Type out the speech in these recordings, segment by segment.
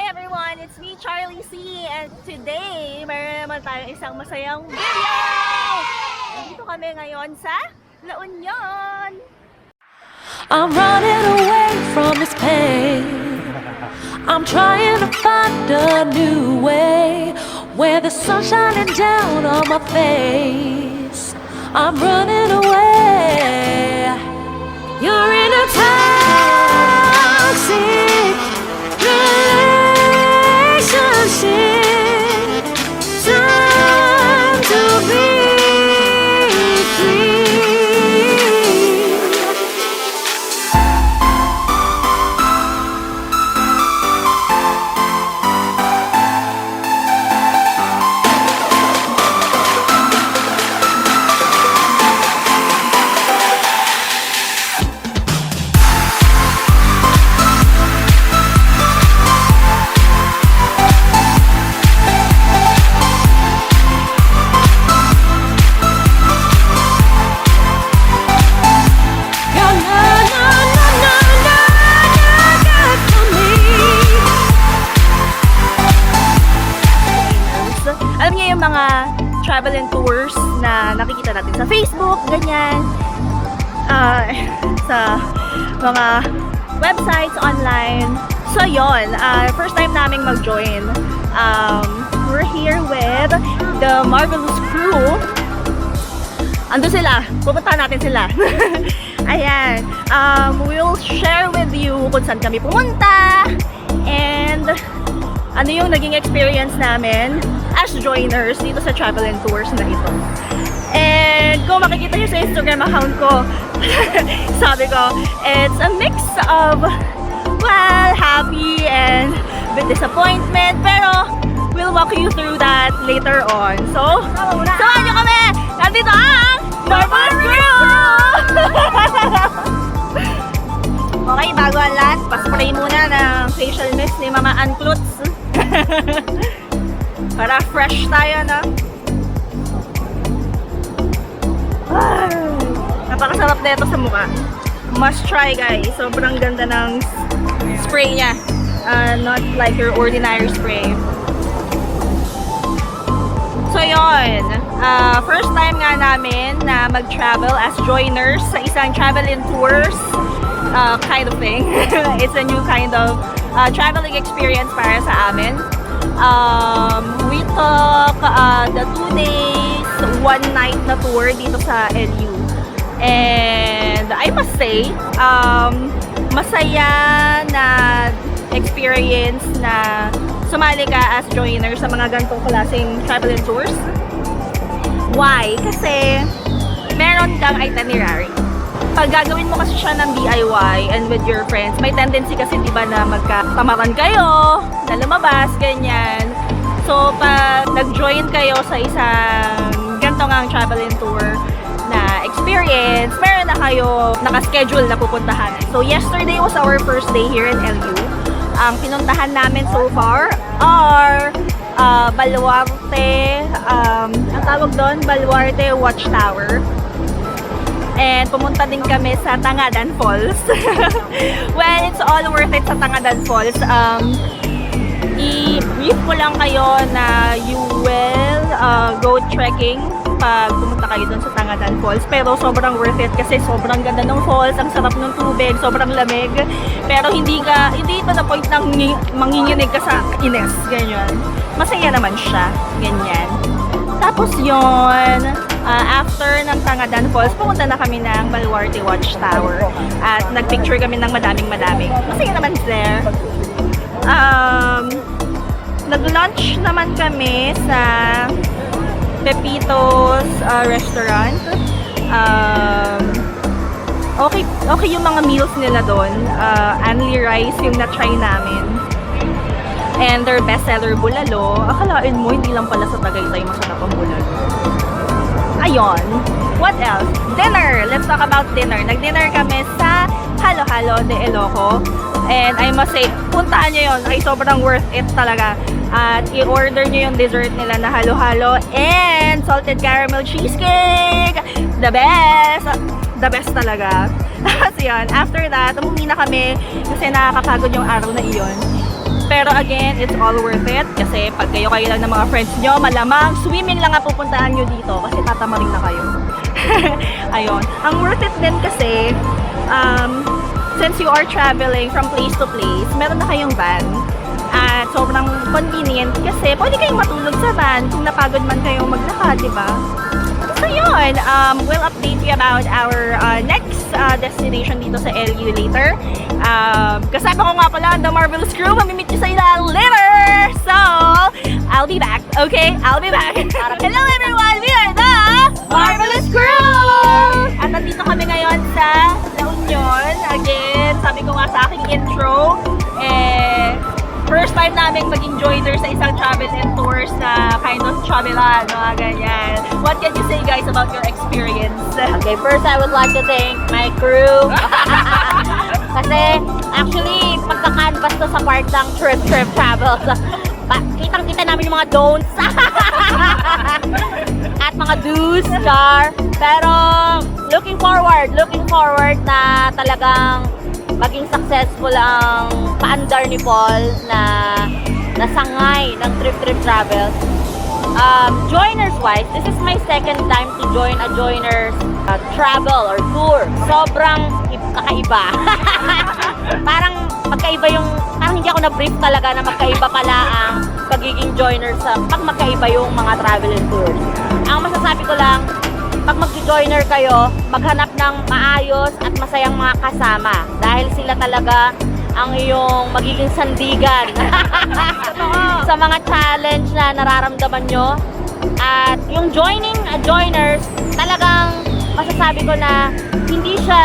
everyone! It's me, Charlie C. And today, meron naman tayong isang masayang video! Dito kami ngayon sa La Union! I'm running away from this pain. I'm trying to find a new way where the sun's shining down on my face. I'm running away. You're in a toxic relationship. Time to be free. Alam niyo yung mga travel and tours na nakikita natin sa Facebook, ganyan. Sa mga websites online. So yon, first time naming mag-join. We're here with the Marvelous Crew. Ando sila, pupuntahan natin sila. Ayan, we'll share with you kung saan kami pumunta and ano yung naging experience namin as joiners dito sa travel and tours na ito. And kung makikita nyo sa Instagram account ko, sabi ko, it's a mix of, well, happy and a bit disappointment, pero we'll walk you through that later on. So, samahan nyo kami! Nandito ang Marvelous Crew! Okay, bago ang lahat, paspray muna ng facial mist ni Mama Ancluts. Para fresh tayo, no? Ay, napakasarap na ito sa mukha. Must try, guys. Sobrang ganda ng spray niya. Not like your ordinary spray. So, yun. First time nga namin na mag-travel as joiners sa isang travel and tours kind of thing. It's a new kind of traveling experience para sa amin. We took the 2 days, 1 night na tour dito sa LU. And I must say, masaya na experience na sumali ka as joiner sa mga ganitong klaseng travel and tours. Why? Kasi meron kang itinerary. Pag gagawin mo kasi siya ng DIY and with your friends, may tendency kasi diba na magkatamaran kayo, na lumabas, ganyan. So, pag nag-join kayo sa isang ganito ngang travel and tour na experience, meron na kayo nakaschedule na pupuntahan. So, yesterday was our first day here in LU. Ang pinuntahan namin so far are Baluarte, ang tawag doon, Baluarte Watchtower. And pumunta din kami sa Tangadan Falls. Well, it's all worth it sa Tangadan Falls. I-brief ko lang kayo na you will go trekking pag pumunta kayo dun sa Tangadan Falls. Pero sobrang worth it kasi sobrang ganda ng falls, ang sarap ng tubig, sobrang lamig. Pero hindi ito na point ng manginginig ka sa ines, ganyan. Masaya naman siya, ganyan. Tapos yun, after ng Tangadan Falls, pumunta na kami ng Baluarte Watchtower at nagpicture kami ng madaming. Masaya naman there. Nag-lunch naman kami sa Pepito's restaurant. Okay yung mga meals nila doon. Anli rice yung na-try namin. And their bestseller bulalo. Akalain mo, hindi lang pala sa Tagaytay masarap ang bulalo. Ayun. What else? Dinner. Let's talk about dinner. Nag-dinner kami sa Halo Halo de Ilocos. And I must say, puntaan nyo yun. Ay, sobrang worth it talaga. At i-order nyo yung dessert nila na Halo Halo and salted caramel cheesecake. The best! The best talaga. Tapos yun, after that, umuwi na kami kasi nakakapagod yung araw na iyon. Pero again, it's all worth it kasi pag kayo lang ng mga friends nyo, malamang swimming lang ang pupuntahan nyo dito kasi tatamaring na kayo. Ayun. Ang worth it din kasi, since you are traveling from place to place, meron na kayong van. At sobrang convenient kasi pwede kayong matulog sa van kung napagod man kayong maglakad, di ba? So yun, we'll update you about our next destination dito sa LU later. Kasama ko nga pala the Marvelous Crew. Mamimit nyo sa ila later! So, I'll be back. Okay? I'll be back. Hello everyone! We are the Marvelous Crew! At nandito kami ngayon sa La Union. Again, sabi ko nga sa aking intro, first time namin maging joiner sa isang travel and tours na kind of travelan, mga ganyan. What can you say guys about your experience? Okay, first I would like to thank my crew. Kasi actually, pagka-canvas to sa part ng trip travels, kitang-kita namin yung mga don'ts. At mga do's, char. Pero looking forward na talagang maging successful ang paandar ni Paul na nasangay ng trip travels. Joiners wise, this is my second time to join a joiners travel or tour. Sobrang kakaiba. Parang hindi ako na-brief talaga na magkaiba pala ang pagiging joiner pag magkaiba yung mga travel and tours. Ang masasabi ko lang, pag mag-joiner kayo, maghanap ng maayos at masayang mga kasama dahil sila talaga ang iyong magiging sandigan sa mga challenge na nararamdaman nyo. At yung joiners, talagang masasabi ko na hindi siya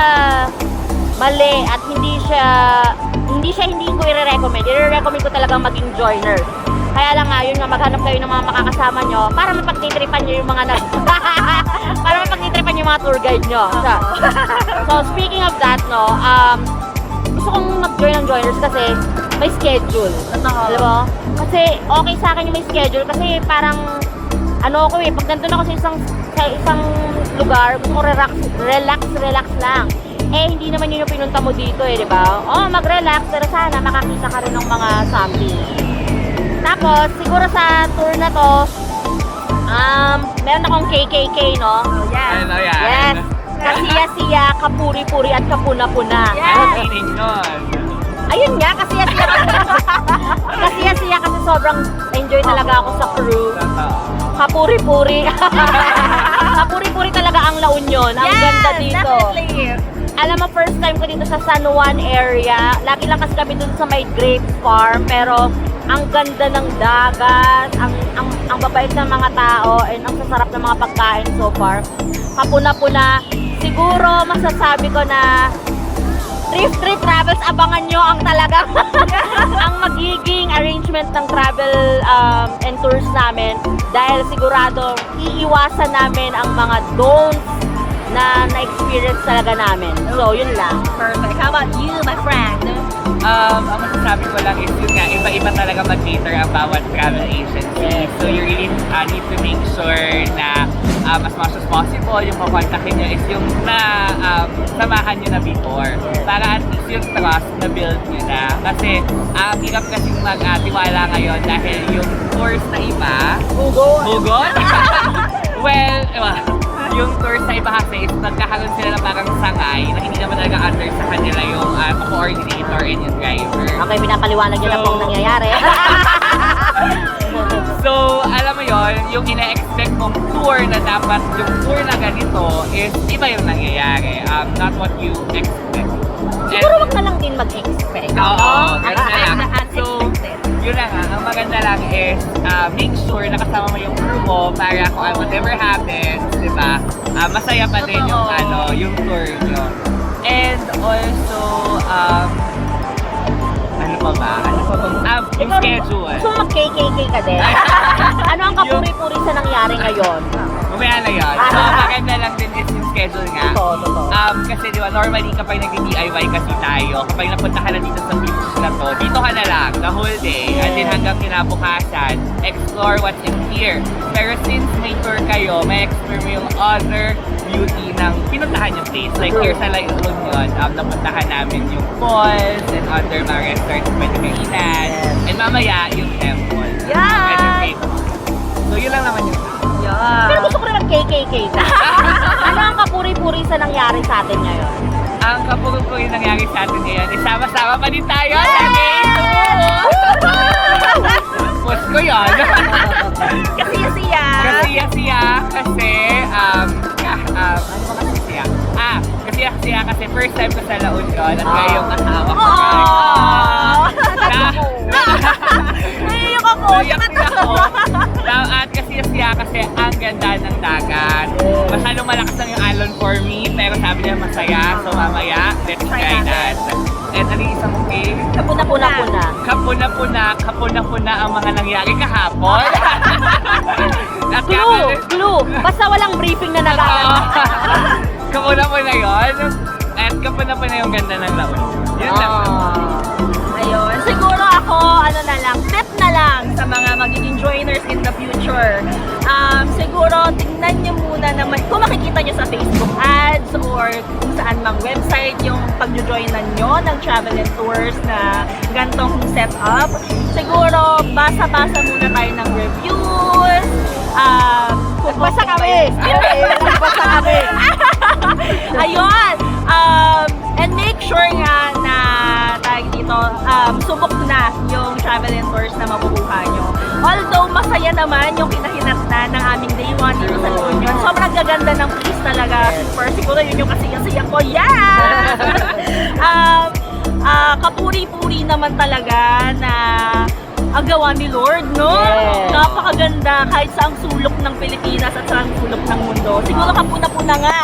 mali at hindi ko i-recommend. I-recommend ko talagang maging joiner. Kaya lang nga, yun nga, maghanap kayo ng mga makakasama nyo para mapagtitripan nyo yung mga para mapagtitripan yung mga tour guide nyo. So speaking of that, no, gusto kong mag-join ng joiners kasi may schedule. Alam mo? Kasi okay sa akin yung may schedule kasi parang pag nandun ako sa isang lugar, gusto ko relax lang. Hindi naman yun yung pinunta mo dito di ba? Mag-relax, pero sana makakita ka rin ng mga something. Tapos, siguro sa tour na to, meron akong KKK, no? Yes. Ano yan? Yes. Kasiya-siya, kapuri-puri at kapuna-puna. Yes. Ayun nga, kasiya-siya kasi sobrang enjoy talaga ako sa crew. Kapuri-puri. Kapuri-puri talaga ang La Union. Ang ganda dito. Definitely. Alam mo, first time ko dito sa San Juan area. Lagi lang kasi kami dun sa may grape farm. Pero ang ganda ng dagat, ang babait ng mga tao, and ang sasarap ng mga pagkain so far. Kapuna-puna. Siguro masasabi ko na Thrift Travels, abangan nyo ang talagang ang magiging arrangement ng travel and tours namin dahil sigurado iiwasan namin ang mga don'ts na na-experience talaga namin. So, yun lang. Perfect. How about you, my friend? Ang masasabi ko lang is yun nga, iba-iba talaga mag-cater ang bawat travel agency. So you really need to make sure na as much as possible yung makontakin nyo is yung samahan nyo na before. Para at least yung trust na build nyo na. Kasi hirap kasi mag-tiwala ngayon dahil yung tours na iba, Hugot? Well, yung tours na iba kasi is nagkakaroon sila na parang sangay na hindi naman talaga under sa kanila yung coordinator and yung driver. Okay, pinapaliwanag nyo na pong nangyayari. So, alam mo yon, yung ina-expect mong tour na dapat yung tour na ganito is iba yung nangyayari. Not what you expect. Siguro wag na lang din mag-expect. Oo, ganun na lang. So, Unexpected. yun na nga, ang maganda lang is make sure na kasama mo yung crew mo para kung whatever happens, di ba, masaya pa din yung, yung tour nyo. And also, ano pa ba? Yung schedule. Gusto mo mag-KKK ka din? Ano ang kapuri-puri sa nangyari ngayon? Mamaya na yun. So, maganda lang din is yung schedule nga. Totoo. Kasi di ba, normally kapag nag-DIY kasi tayo, kapag napunta ka na dito sa beach na to, dito ka na lang, the whole day, and then hanggang kinabukasan, explore what's in here. Pero since may tour kayo, may explore mo yung other beauty ng pinuntahan yung place. Like here sa La Union, napuntahan namin yung falls and other mga restaurants pwede kainan. And mamaya, yung temple. Yes! And so yun lang naman yun. Pero gusto ko rin mag-KKK ka. Ano ang kapuri-puri sa nangyari sa atin ngayon? Ang kapuro-puro yung nangyari sa atin ngayon, isama-sama pa din tayo sa Post ko yun. Kasi-siya. Kasi-siya kasi, ano ba kasi-siya? Kasi-siya kasi first time ko sa La Union at ngayong kasama ko. Naiyak ako. Naiyak din ako. At kasi-siya kasi ang ganda ng dagat. Masyadong malakas lang yung alon for me, pero sabi niya masaya. So mamaya, let's try that. And ano yung isang okay? Kapuna-puna-puna. Kapuna-puna ang mga nangyari kahapon. At Clue! Basta walang briefing na nagawa. Kapuna-puna yun. At kapuna-puna yung ganda ng laon. Yun lang. Ayun. Siguro ako, tip na lang sa mga magiging joiners in the future. Siguro, tingnan nyo muna naman, kung makikita nyo sa Facebook ads or kung saan mang website yung pag-joinan nyo ng travel and tours na gantong setup. Siguro, basa-basa muna tayo ng reviews. Basta kami! Basta kami! Ayun! And make sure nga na subok na yung travel and tours na mabubuha nyo. Although masaya naman yung kinahinatnan ng aming day 1 dito sa La Union. Sobrang gaganda ng place talaga. Super. Siguro yun yung kasi ko. Yeah! Kapuri-puri naman talaga na ang gawa ni Lord, no? Yes. Napakaganda kahit sa ang sulok ng Pilipinas at sa ang sulok ng mundo. Siguro kapuna-puna nga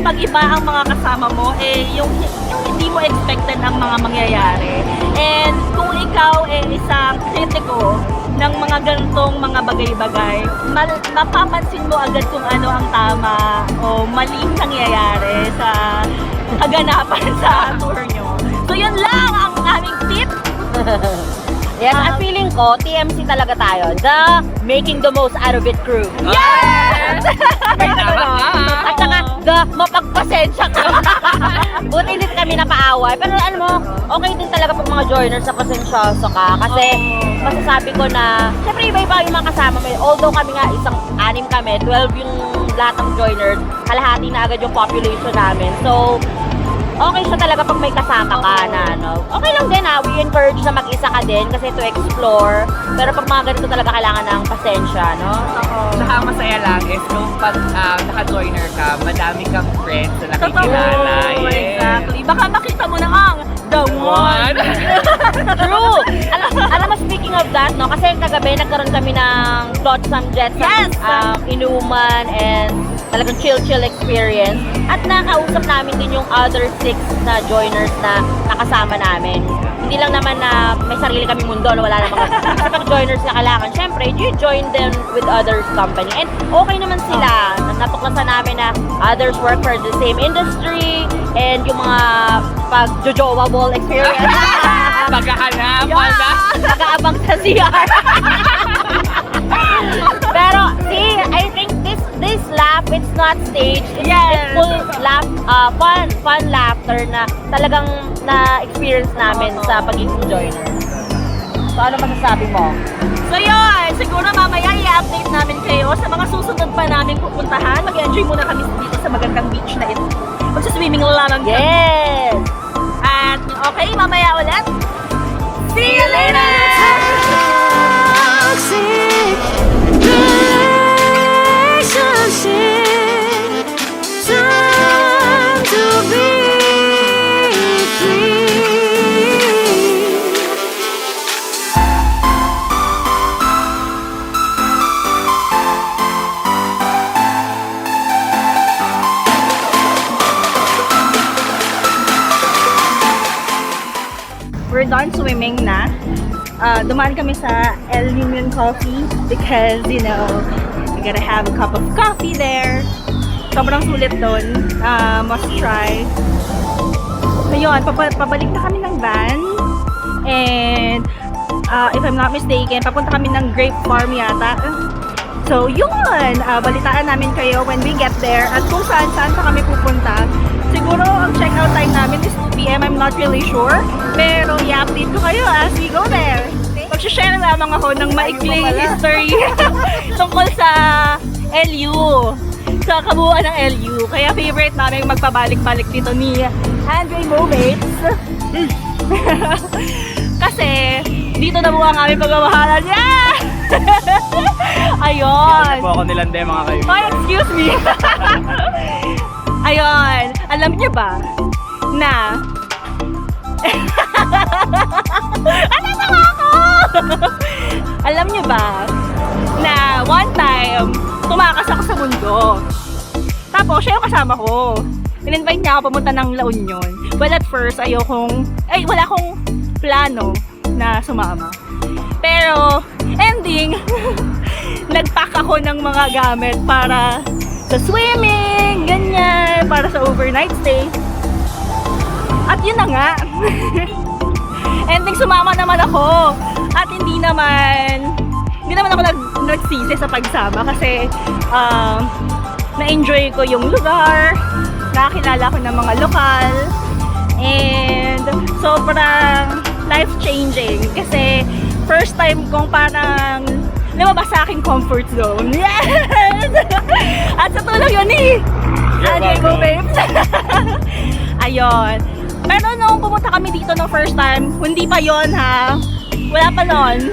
pag iba ang mga kasama mo, yung hindi mo expected ang mga mangyayari. And kung ikaw isang kritiko ng mga gantong mga bagay-bagay, mapapansin mo agad kung ano ang tama o maling nangyayari sa kaganapan sa tour nyo. So yun lang ang aming tip. Yes, ang feeling ko, TMC talaga tayo. The making the most out of it crew. Yes! May tama ka. At saka, the mapagpasensya ka. Buti hindi kami napaaway. Pero alam mo, okay din talaga pag mga joiners na pasensyoso ka. Kasi, masasabi ko na, syempre iba-iba yung mga kasama mo. Although kami nga, 6 kami, 12 yung lahat ng joiners, kalahati na agad yung population namin. So, okay siya talaga pag may kasama ka na ano. Okay lang din we encourage na mag-isa ka din kasi to explore. Pero pag mga ganito talaga kailangan ng pasensya, no? Saka masaya lang is kung pag naka-joiner ka, madami kang friends na nakikilala. Exactly. Baka makita mo na ang the one. True! Alam mo, speaking of that, no? Kasi kagabi nagkaroon kami ng Dodge Jet Yes! inuman and talagang chill experience. At nakausap namin din yung other 6 na joiners na nakasama namin. Hindi lang naman na may sarili kami mundo, no? Wala namang sa pag-joiners na kailangan. Siyempre, you join them with others company. And okay naman sila. Natuklasan namin na others work for the same industry and yung mga pag-jojowa-ball experience. Pagkahanap, Nakaabang sa CR. Pero, see, I think this laugh, it's not staged. It's full laugh, fun laughter na talagang na-experience namin sa pagiging joiner. So, ano masasabi mo? So yun, siguro mamaya i-update namin kayo sa mga susunod pa namin pupuntahan. Mag-enjoy muna kami dito sa magandang beach na ito. Magsa-swimming lamang kami. Yes! At okay, mamaya ulit. See you later! Time to be free. We're done swimming na. Dumaan kami sa El Union Coffee because, you know, we gotta have a cup of coffee there. Sobrang sulit doon. Must try. So yun, pabalik na kami ng van. And if I'm not mistaken, papunta kami ng Grape Farm yata. So yun, balitaan namin kayo when we get there at kung saan pa kami pupunta. Siguro ang check-out time namin is 2 PM, I'm not really sure. Pero i-update ko kayo as we go there. Mag-share lamang ako ng maikling history tungkol sa LU. Sa kabuuan ng LU. Kaya favorite namin magpabalik-balik dito ni Andre Momates. Kasi dito na buha ang aming pagmamahalan niya! Ayun! Dito po ako nilande mga kaibigan. Oh, excuse me! Ayun! Alam niyo ba na ano na ako? Alam niyo ba na one time tumakas ako sa mundo. Tapos siya yung kasama ko. In-invite niya ako pumunta ng La Union. Well, at first, wala akong plano na sumama. Pero, ending, nag-pack ako ng mga gamit para sa swimming, ganyan, para sa overnight stay. At yun na nga. Ending, sumama naman ako. At hindi naman ako nagsisi sa pagsama kasi na-enjoy ko yung lugar, nakakilala ko ng mga lokal, and sobrang life-changing kasi first time kong parang lumabas sa aking comfort zone. Yes! At sa tulong yun Andre Go Babes. Ayun. Pero nung pumunta kami dito ng first time, hindi pa yon ha. Wala pa nun.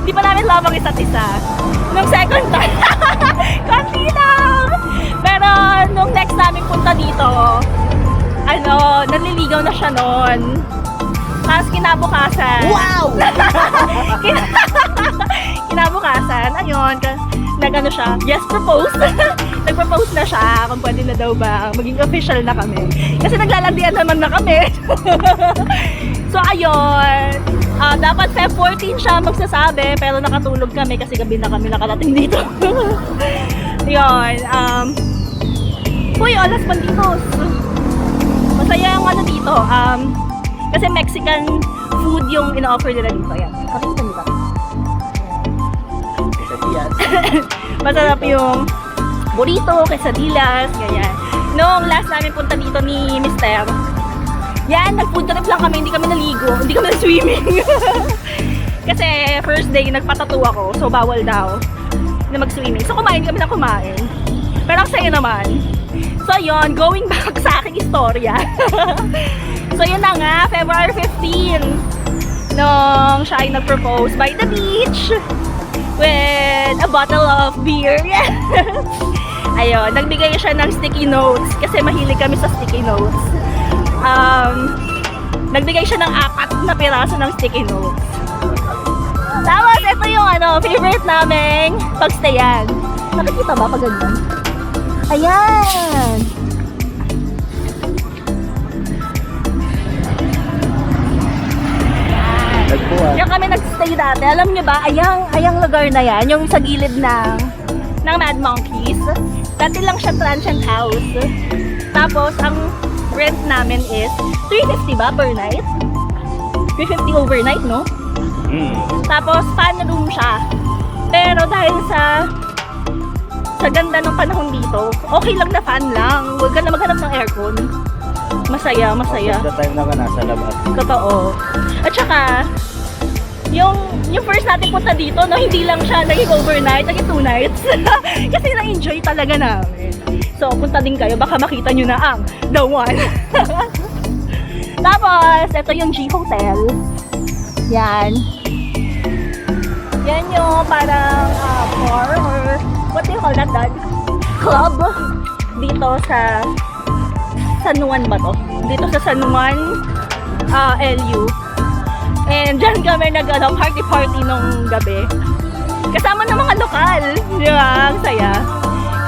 Hindi pa namin lamang isa't isa. Nung second time, konti lang. Pero nung next namin punta dito, naliligaw na siya nun. Tapos kinabukasan. Wow! Kinabukasan, ayun, nag-ano siya, yes, propose. Nag-propose na siya kung pwede na daw ba maging official na kami. Kasi naglalandian naman na kami. So ayun, dapat Feb 14 siya magsasabi pero nakatulog kami kasi gabi na kami nakarating dito. Yun, uy, Olas Banditos. Masaya ang ano dito, kasi Mexican food yung ina-offer nila dito. Ayan, pakita nyo ba? Quesadillas. Masarap yung burrito, quesadillas, ganyan. Nung last namin punta dito ni Mister, yan, nag-food trip lang kami, hindi kami naligo, hindi kami nag-swimming. Kasi first day, nagpatattoo ako, so bawal daw na mag-swimming. So kumain kami ng kumain. Pero ang saya naman. So yun, going back sa aking istorya. So yun na nga, February 15, nung siya ay nag-propose by the beach with a bottle of beer. Ayun, nagbigay siya ng sticky notes kasi mahilig kami sa sticky notes. Nagbigay siya ng 4 na piraso ng sticky notes. Tapos, ito yung favorite naming pagstayan. Nakikita ba pag ganyan? Ayan! Nagbuwan. Yung kami nagstay dati, alam nyo ba, ayang lugar na yan, yung sa gilid ng Mad Monkeys. Dati lang siya transient house. Tapos, ang rent namin is 350 ba per night? 350 overnight, no? Tapos, fan room siya. Pero dahil sa ganda ng panahon dito, okay lang na fan lang. Huwag ka na maghanap ng aircon. Masaya, masaya. Most of the time naman nasa labas. Totoo. At saka, yung first natin punta dito, no, hindi lang siya naging overnight, naging 2 nights. Kasi na-enjoy talaga namin. So, punta din kayo, baka makita nyo na ang The One. Tapos, ito yung G Hotel. Yan. Yan yung parang bar or what do you call that, Dad? Club. Dito sa San Juan ba to? Dito sa San Juan, LU. And dyan kami party nung gabi. Kasama ng mga lokal. Di ba? Ang saya.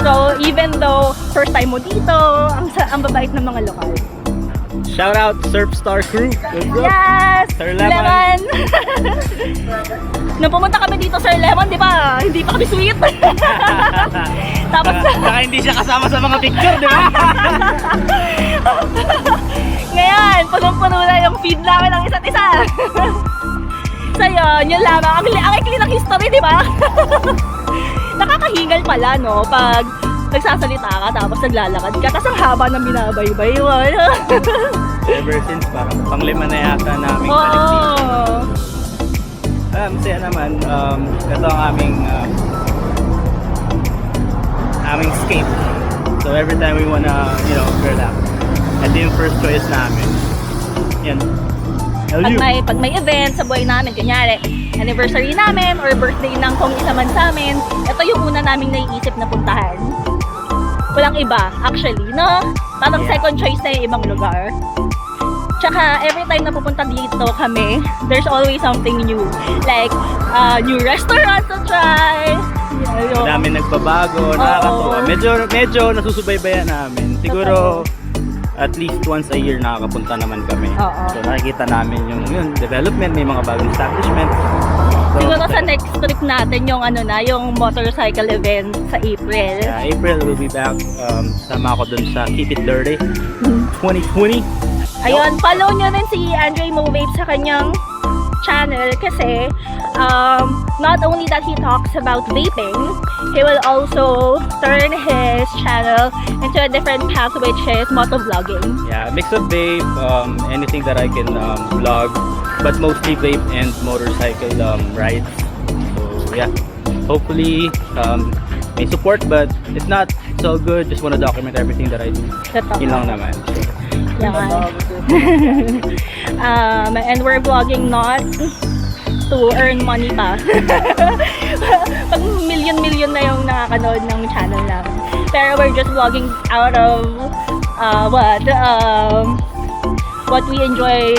So, even though first time mo dito, ang babait ng mga lokal. Shout out Surf Star Crew. Let's go. Yes! Sir Lemon. Nung pumunta kami dito, Sir Lemon, di ba? Hindi pa kami sweet. Tapos, Saka hindi siya kasama sa mga picture, di ba? ngayon, punong-puno na yung feed namin ng isa't isa. So yun lamang. Ang ikli ng history, di ba? nakakahingal pala, no? Pag nagsasalita ka, tapos naglalakad ka, tapos ang haba ng binabaybay. Ever since parang panglima na yata namin Oo. balik dito. Masaya naman. Ito ang aming escape. So every time we wanna, relax, ito yung first choice namin. Yan. Pag may event sa buhay namin, kunyari, anniversary namin or birthday ng kung isa man sa amin, ito yung una naming naiisip na puntahan. Walang iba, actually, no? Parang Yeah. second choice na yung ibang lugar. Tsaka, every time na pupunta dito kami, there's always something new. Like, new restaurants to try. Ang dami nagbabago, nakakatuwa. Medyo nasusubaybayan namin. Siguro at least once a year nakakapunta naman kami. Oo. So nakikita namin yung development, may mga bagong establishment. So, Siguro sa next trip natin, yung yung motorcycle event sa April. April will be back. Sama ako dun sa Keep It Dirty 2020. Ayun, follow nyo rin si Andre Movape sa kanyang channel kasi not only that he talks about vaping, he will also turn his channel into a different path, which is motovlogging. Yeah, mix of vape, anything that I can vlog, but mostly vape and motorcycle rides. So yeah, hopefully may support, but if not, it's all good. Just want to document everything that I do. Totoo. Yun lang naman. Yan. And we're vlogging not to earn money pa. Pag million na yung nakakanood ng channel namin. Pero we're just vlogging out of what we enjoy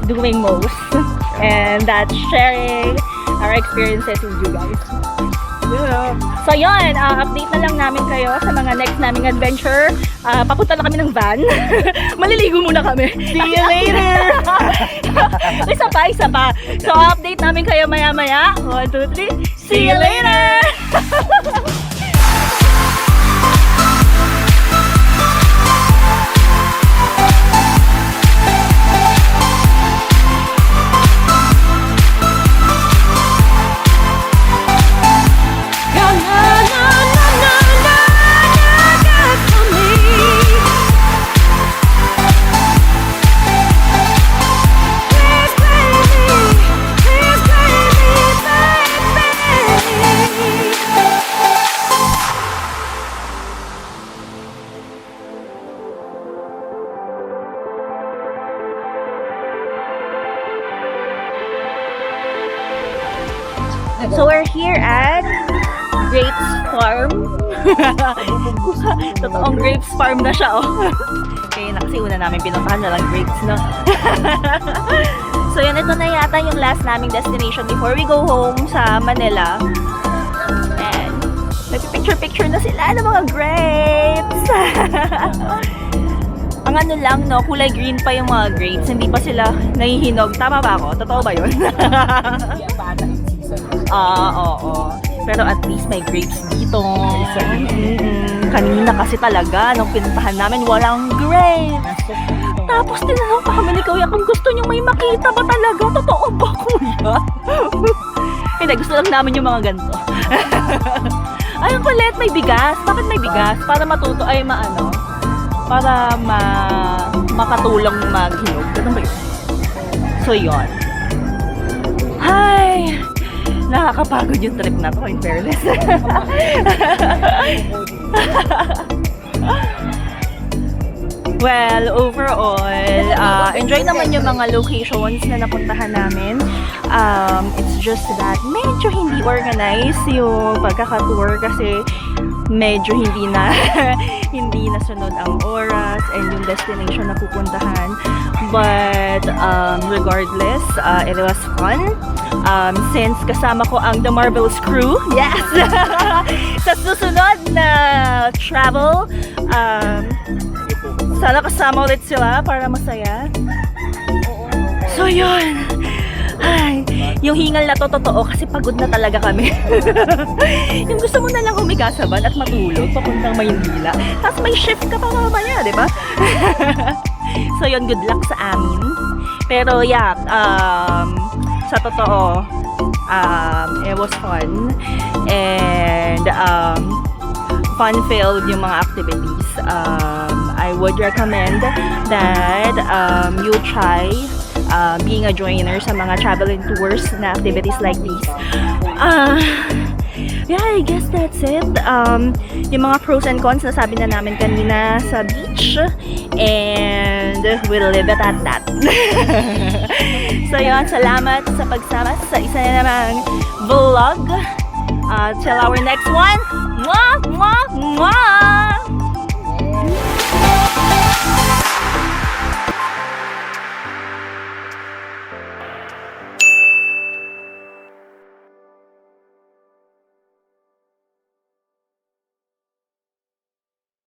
doing most. And that's sharing our experiences with you guys. Yeah. So yun, update na lang namin kayo sa mga next naming adventure. Papunta na kami ng van. Maliligo muna kami. See you later! isa pa. So update namin kayo maya-maya. 1, 2, 3. See you later! So we're here at Grapes Farm. Totoong Grapes Farm na siya, oh. Okay, kasi una namin pinuntahan na lang grapes, no? So yun, ito na yata yung last naming destination before we go home sa Manila. And nagpipicture-picture na sila ng mga grapes. Ang ano lang, no, kulay green pa yung mga grapes. Hindi pa sila nahihinog. Tama ba ako? Totoo ba yun? Oo. Pero at least may grapes dito. Kanina kasi talaga, nung pinuntahan namin, walang grapes. Tapos tinanong pa kami ni Kuya kung gusto nyo may makita ba talaga? Totoo ba, Kuya? Hindi, gusto lang namin yung mga ganito. Ay, ang kulit, may bigas. Bakit may bigas? Para matuto, para makatulong maghinog. Ganun ba yun? So, yun. Hi! Nakakapagod yung trip na to, in fairness. Well, overall, enjoy naman yung mga locations na napuntahan namin. It's just that medyo hindi organized yung pagkakatour kasi medyo hindi nasunod ang oras and yung destination na pupuntahan. But regardless, it was fun. Since kasama ko ang The Marvelous Crew, yes! Sa susunod na travel, sana kasama ulit sila para masaya. So yun! Ay, yung hingal na to totoo kasi pagod na talaga kami. Yung gusto mo na lang humiga sa van at matulog papuntang Maynila. Tapos may shift ka pa mamaya, di ba? So yun, good luck sa amin. Pero yeah, sa totoo, It was fun. And fun-filled yung mga activities. I would recommend that you try being a joiner sa mga travel and tours na activities like these. Yeah, I guess that's it. Yung mga pros and cons na sabi na namin kanina sa beach. And we'll leave it at that. So yun, salamat sa pagsama sa isa na namang vlog. Till our next one. Mwah! Mwah! Mwah!